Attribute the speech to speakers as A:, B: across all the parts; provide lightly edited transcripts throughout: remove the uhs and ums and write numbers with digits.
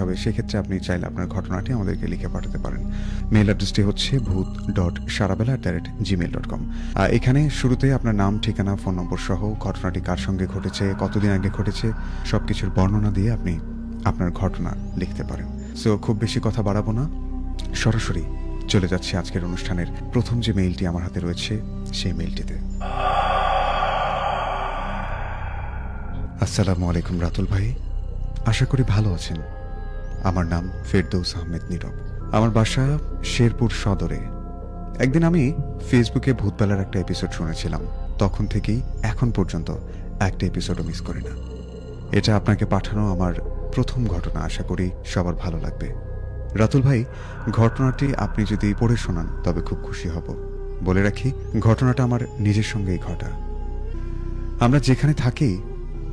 A: হবে, সেক্ষেত্রে আপনি চাইলে আপনার ঘটনাটি আমাদেরকে লিখে পাঠাতে পারেন। মেইল অ্যাড্রেসটি হচ্ছে bhoot.sarabela@gmail.com। এখানে শুরুতেই আপনার নাম, ঠিকানা, ফোন নম্বর সহ ঘটনাটি কার সঙ্গে ঘটেছে, কতদিন আগে ঘটেছে, সবকিছুর বর্ণনা দিয়ে আপনি আপনার ঘটনা লিখতে পারেন। সো খুব বেশি কথা বাড়াবো না, সরাসরি চলে যাচ্ছে আজকের অনুষ্ঠানের প্রথম যে মেইলটি আমার হাতে রয়েছে সেই মেইলটিতে। আসসালামু আলাইকুম রাতুল ভাই, আশা করি ভালো আছেন। আমার নাম ফেরদৌস আহমেদ নীরব। আমার বাসা শেরপুর সদরে। একদিন আমি ফেসবুকে ভূতবেলার একটা এপিসোড শুনেছিলাম, তখন থেকেই এখন পর্যন্ত একটা এপিসোডও মিস করি না। এটা আপনাকে পাঠানো আমার প্রথম ঘটনা, আশা করি সবার ভালো লাগবে। রাতুল ভাই, ঘটনাটি আপনি যদি পড়ে শোনান তবে খুব খুশি হব। বলে রাখি, ঘটনাটা আমার নিজের সঙ্গেই ঘটা। আমরা যেখানে থাকি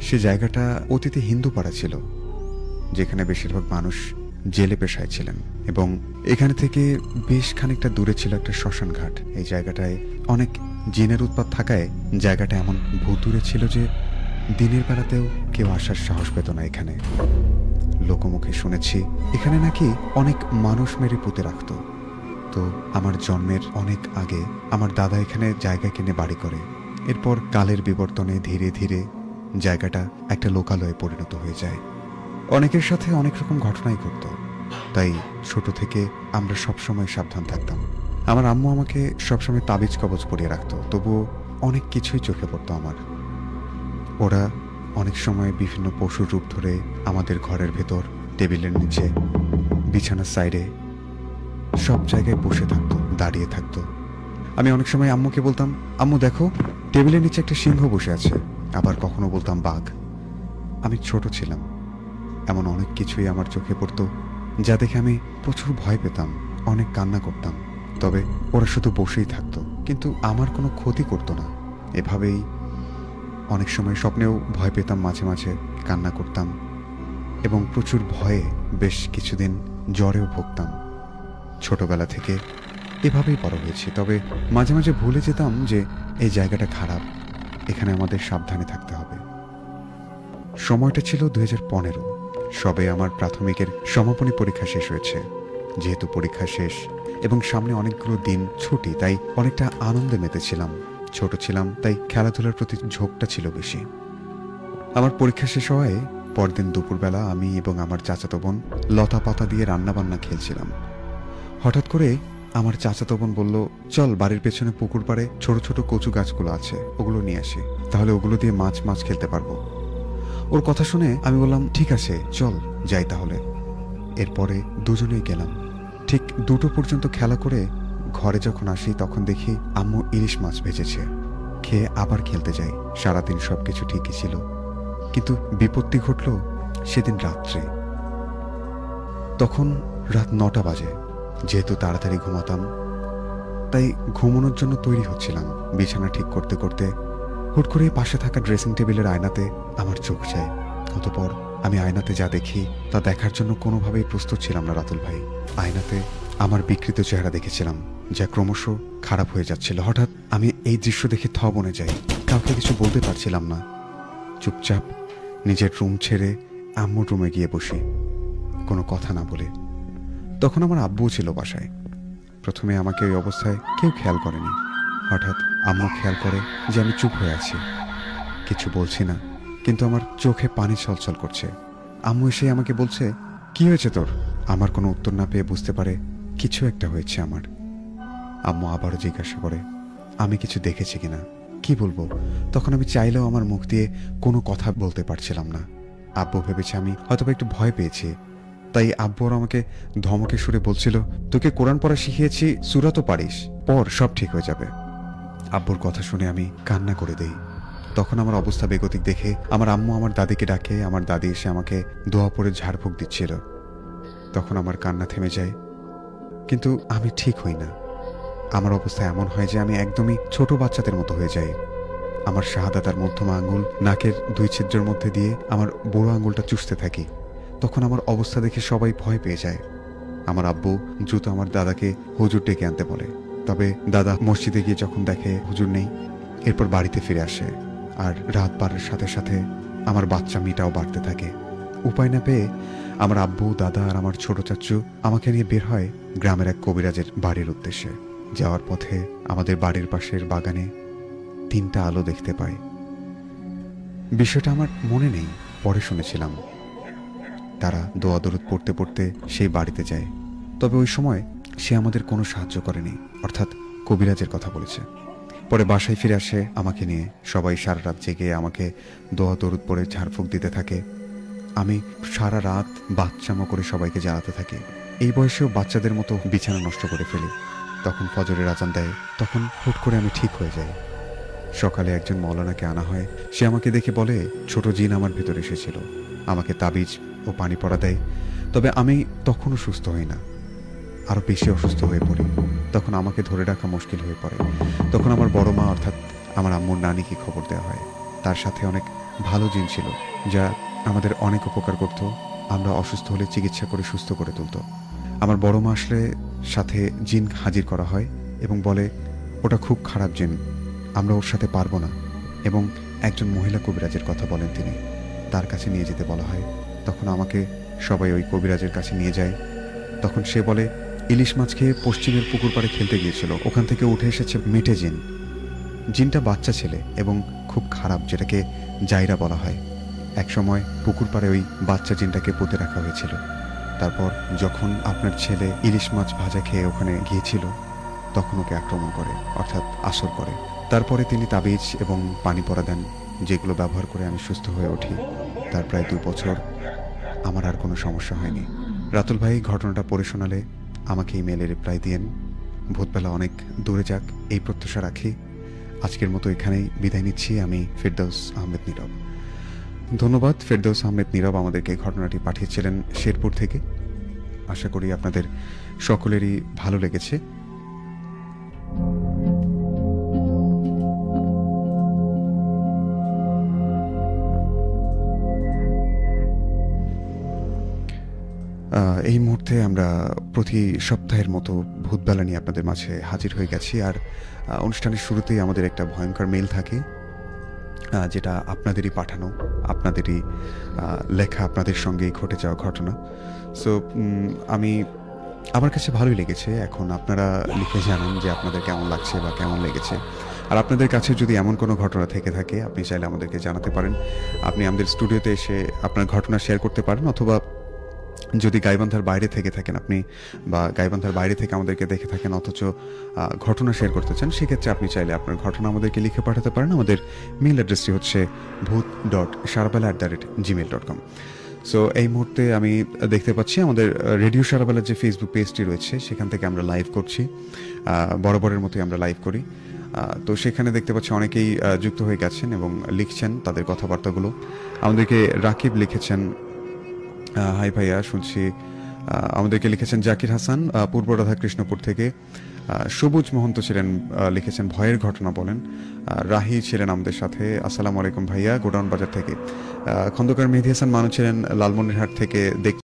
A: সে জায়গাটা অতীতে হিন্দু পাড়া ছিল, যেখানে বেশিরভাগ মানুষ জেলে পেশায় ছিলেন, এবং এখানে থেকে বেশ খানিকটা দূরে ছিল একটা শ্মশান ঘাট। এই জায়গাটায় অনেক জিনের উৎপাত থাকায় জায়গাটা এমন ভুতুড়ে ছিল যে দিনের বেলাতেও কেউ আসার সাহস পেত না এখানে। লোকমুখে শুনেছি এখানে নাকি অনেক মানুষ মেরে পুঁতে রাখত। তো আমার জন্মের অনেক আগে আমার দাদা এখানে জায়গা কিনে বাড়ি করে। এরপর কালের বিবর্তনে ধীরে ধীরে জায়গাটা একটা লোকালয়ে পরিণত হয়ে যায়। অনেকের সাথে অনেক রকম ঘটনাই ঘটত, তাই ছোট থেকে আমরা সবসময় সাবধান থাকতাম। আমার আম্মু আমাকে সবসময় তাবিজ কবজ পরিয়ে রাখতো, তবুও অনেক কিছুই চোখে পড়তো আমার। ওরা অনেক সময় বিভিন্ন পশুর রূপ ধরে আমাদের ঘরের ভেতর, টেবিলের নিচে, বিছানার সাইডে সব জায়গায় বসে থাকতো, দাঁড়িয়ে থাকতো। আমি অনেক সময় আম্মুকে বলতাম, আম্মু দেখো টেবিলের নিচে একটা সিংহ বসে আছে। আবার কখনো বলতাম বাঘ। আমি ছোট ছিলাম, এমন অনেক কিছুই আমার চোখে পড়তো যা দেখে আমি প্রচুর ভয় পেতাম, অনেক কান্না করতাম। তবে ওরা শুধু বসেই থাকতো, কিন্তু আমার কোনো ক্ষতি করতো না। এভাবেই অনেক সময় স্বপ্নেও ভয় পেতাম, মাঝে মাঝে কান্না করতাম, এবং প্রচুর ভয়ে বেশ কিছুদিন জ্বরেও ভুগতাম। ছোটবেলা থেকে এভাবেই বড় হয়েছি, তবে মাঝে মাঝে ভুলে যেতাম যে এই জায়গাটা খারাপ, এখানে আমাদের সাবধানে থাকতে হবে। সময়টা ছিল 2015। সবে আমার প্রাথমিকের সমাপনী পরীক্ষা শেষ হয়েছে। যেহেতু পরীক্ষা শেষ এবং সামনে অনেকগুলো দিন ছুটি, তাই অনেকটা আনন্দে মেতেছিলাম। ছোট ছিলাম, তাই খেলাধুলার প্রতি ঝোঁকটা ছিল বেশি। আমার পরীক্ষা শেষ হওয়ায় পরদিন দুপুরবেলা আমি এবং আমার চাচাতো বোন লতা পাতা দিয়ে রান্নাবান্না খেলছিলাম। হঠাৎ করে আমার চাচাতো বোন বলল, চল বাড়ির পেছনে পুকুর পাড়ে ছোট ছোট কচু গাছগুলো আছে, ওগুলো নিয়ে আসি, তাহলে ওগুলো দিয়ে মাছ খেলতে পারবো। ওর কথা শুনে আমি বললাম, ঠিক আছে চল যাই তাহলে। এরপরে দুজনেই গেলাম। ঠিক 2টো পর্যন্ত খেলা করে ঘরে যখন আসি তখন দেখি আম্মু ইলিশ মাছ ভেজেছে। খেয়ে আবার খেলতে যাই। সারাদিন সবকিছু ঠিকই ছিল, কিন্তু বিপত্তি ঘটল সেদিন রাত্রে। তখন রাত 9টা বাজে। যেহেতু তাড়াতাড়ি ঘুমাতাম, তাই ঘুমানোর জন্য তৈরি হচ্ছিলাম। বিছানা ঠিক করতে করতে হুট করে পাশে থাকা ড্রেসিং টেবিলের আয়নাতে আমার চোখ যায়। অতঃপর আমি আয়নাতে যা দেখি তা দেখার জন্য কোনোভাবেই প্রস্তুত ছিলাম না রাতুল ভাই। আয়নাতে আমার বিকৃত চেহারা দেখেছিলাম, যা ক্রমশ খারাপ হয়ে যাচ্ছিল। হঠাৎ আমি এই দৃশ্য দেখে থ বনে যাই। কাউকে কিছু বলতে পারছিলাম না। চুপচাপ নিজের রুম ছেড়ে আম্মুর রুমে গিয়ে বসি, কোনো কথা না বলে। তখন আমার আব্বুও ছিল বাসায়। প্রথমে আমাকে ওই অবস্থায় কেউ খেয়াল করেনি। হঠাৎ আম্মু খেয়াল করে যে আমি চুপ হয়ে আছি, কিছু বলছি না, কিন্তু আমার চোখে পানি ছলছল করছে। আম্মু এসে আমাকে বলছে, কি হয়েছে তোর? আমার কোনো উত্তর না পেয়ে বুঝতে পারে কিছু একটা হয়েছে আমার। আম্মু আবারও জিজ্ঞাসা করে আমি কিছু দেখেছি কিনা। কি বলবো? তখন আমি চাইলেও আমার মুখ দিয়ে কোনো কথা বলতে পারছিলাম না। আব্বু ভেবেছে আমি হয়তোবা একটু ভয় পেয়েছি, তাই আব্বু আর আমাকে ধমকে সুরে বলছিল, তোকে কোরআন পড়া শিখিয়েছি, সূরা তো পারিস, পড়, সব ঠিক হয়ে যাবে। আব্বুর কথা শুনে আমি কান্না করে দেই। তখন আমার অবস্থা বেগতিক দেখে আমার আম্মু আমার দাদিকে ডাকে। আমার দাদি এসে আমাকে দোয়া পড়ে ঝাড়ফুঁক দিচ্ছিল। তখন আমার কান্না থেমে যায়, কিন্তু আমি ঠিক হই না। আমার অবস্থা এমন হয় যে আমি একদমই ছোট বাচ্চাদের মতো হয়ে যাই। আমার শাহাদাতার মধ্যমা আঙুল নাকের 2 ছিদ্রের মধ্যে দিয়ে আমার বুড়ো আঙুলটা চুষতে থাকি। তখন আমার অবস্থা দেখে সবাই ভয় পেয়ে যায়। আমার আব্বু দ্রুত আমার দাদাকে হুজুর ডেকে আনতে বলে। তবে দাদা মসজিদে গিয়ে যখন দেখে হুজুর নেই, এরপর বাড়িতে ফিরে আসে। আর রাত বাড়ার সাথে সাথে আমার বাচ্চা মেয়েটাও বাড়তে থাকে। উপায় না পেয়ে আমার আব্বু, দাদা আর আমার ছোট চাচু আমাকে নিয়ে বের হয় গ্রামের এক কবিরাজের বাড়ির উদ্দেশ্যে। যাওয়ার পথে আমাদের বাড়ির পাশের বাগানে 3টা আলো দেখতে পাই। বিষয়টা আমার মনে নেই, পরে শুনেছিলাম। তারা দোয়া দরুদ পড়তে পড়তে সেই বাড়িতে যায়। তবে ওই সময় সে আমাদের কোনো সাহায্য করেনি, অর্থাৎ কবিরাজের কথা বলেছে। পরে বাসায় ফিরে আসে আমাকে নিয়ে। সবাই সারা রাত জেগে আমাকে দোয়া দরুদ পড়ে ঝাড়ফুঁক দিতে থাকে। আমি সারা রাত বাচ্চামো করে সবাইকে জ্বালাতে থাকি। এই বয়সেও বাচ্চাদের মতো বিছানা নষ্ট করে ফেলি। তখন ফজরের আজান দেয়, তখন হুট করে আমি ঠিক হয়ে যাই। সকালে একজন মৌলানাকে আনা হয়। সে আমাকে দেখে বলে ছোট জিন আমার ভিতরে এসেছিল, আমাকে তাবিজ ও পানি পড়া দেয়। তবে আমি তখনও সুস্থ হই না, আরও বেশি অসুস্থ হয়ে পড়ি। তখন আমাকে ধরে রাখা মুশকিল হয়ে পড়ে। তখন আমার বড় মা অর্থাৎ আমার আম্মুর নানিকে খবর দেওয়া হয়। তার সাথে অনেক ভালো জিন ছিল, যা আমাদের অনেক উপকার করত। আমরা অসুস্থ হলে চিকিৎসা করে সুস্থ করে তুলত। আমার বড় মা আসলে সাথে জিন হাজির করা হয় এবং বলে ওটা খুব খারাপ জিন, আমরা ওর সাথে পারবো না। এবং একজন মহিলা কবিরাজের কথা বলেন তিনি, তার কাছে নিয়ে যেতে বলা হয়। তখন আমাকে সবাই ওই কবিরাজের কাছে নিয়ে যায়। তখন সে বলে ইলিশ মাছ খেয়ে পশ্চিমের পুকুর পাড়ে খেলতে গিয়েছিল, ওখান থেকে উঠে এসেছে মেটে জিন। জিনটা বাচ্চা ছেলে এবং খুব খারাপ, যেটাকে জাইরা বলা হয়। একসময় পুকুর পাড়ে ওই বাচ্চা জিনটাকে পুঁতে রাখা হয়েছিল। তারপর যখন আপনার ছেলে ইলিশ মাছ ভাজা খেয়ে ওখানে গিয়েছিল, তখন ওকে আক্রমণ করে, অর্থাৎ আসর করে। তারপরে তিনি তাবিজ এবং পানি পড়া দেন, যেগুলো ব্যবহার করে আমি সুস্থ হয়ে উঠি। তার প্রায় 2 বছর আমার আর কোনো সমস্যা হয়নি। রাতুল ভাই ঘটনাটা পড়ে শোনালে আমাকে ইমেলে রিপ্লাই দিয়েন। ভূতবেলা অনেক দূরে যাক এই প্রত্যাশা রাখি। আজকের মতো এখানেই বিদায় নিচ্ছি। আমি ফেরদৌস আহমেদ নীরব। ধন্যবাদ। ফেরদৌস আহমেদ নীরব আমাদেরকে ঘটনাটি পাঠিয়েছিলেন শেরপুর থেকে। আশা করি আপনাদের সকলেরই ভালো লেগেছে। এই মুহূর্তে আমরা প্রতি সপ্তাহের মতো ভূতবেলা নিয়ে আপনাদের মাঝে হাজির হয়ে গেছি। আর অনুষ্ঠানের শুরুতেই আমাদের একটা ভয়ঙ্কর মেল থাকে, যেটা আপনাদেরই পাঠানো, আপনাদেরই লেখা, আপনাদের সঙ্গেই ঘটে যাওয়া ঘটনা। সো আমার কাছে ভালোই লেগেছে। এখন আপনারা লিখে জানান যে আপনাদের কেমন লাগছে বা কেমন লেগেছে। আর আপনাদের কাছে যদি এমন কোনো ঘটনা থেকে থাকে, আপনি চাইলে আমাদেরকে জানাতে পারেন। আপনি আমাদের স্টুডিওতে এসে আপনার ঘটনা শেয়ার করতে পারেন, অথবা যদি গাইবান্ধার বাইরে থেকে থাকেন আপনি, বা গাইবান্ধার বাইরে থেকে আমাদেরকে দেখে থাকেন অথচ ঘটনা শেয়ার করতে চান, সেক্ষেত্রে আপনি চাইলে আপনার ঘটনা আমাদেরকে লিখে পাঠাতে পারেন। আমাদের মেইল অ্যাড্রেসটি হচ্ছে bhoot.sharabela@gmail.com। সো এই মুহূর্তে আমি দেখতে পাচ্ছি আমাদের রেডিও সারাবেলার যে ফেসবুক পেজটি রয়েছে, সেখান থেকে আমরা লাইভ করছি। বরাবরের মতোই আমরা লাইভ করি। তো সেখানে দেখতে পাচ্ছি অনেকেই যুক্ত হয়ে গেছেন এবং লিখছেন তাদের কথাবার্তাগুলো। আমাদেরকে রাকিব লিখেছেন, হাই ভাইয়া, শুনছি। আমাদেরকে লিখেছেন জাকির হাসান পূর্ব রাধাকৃষ্ণপুর থেকে। সবুজ মহন্ত ছিলেন, লিখেছেন ভয়ের ঘটনা বলেন। রাহি ছিলেন আমাদের সাথে, আসসালামু আলাইকুম ভাইয়া, গোডাউন বাজার থেকে। খন্দকার মেহেদী হাসান মানু ছিলেন লালমনিরহাট থেকে।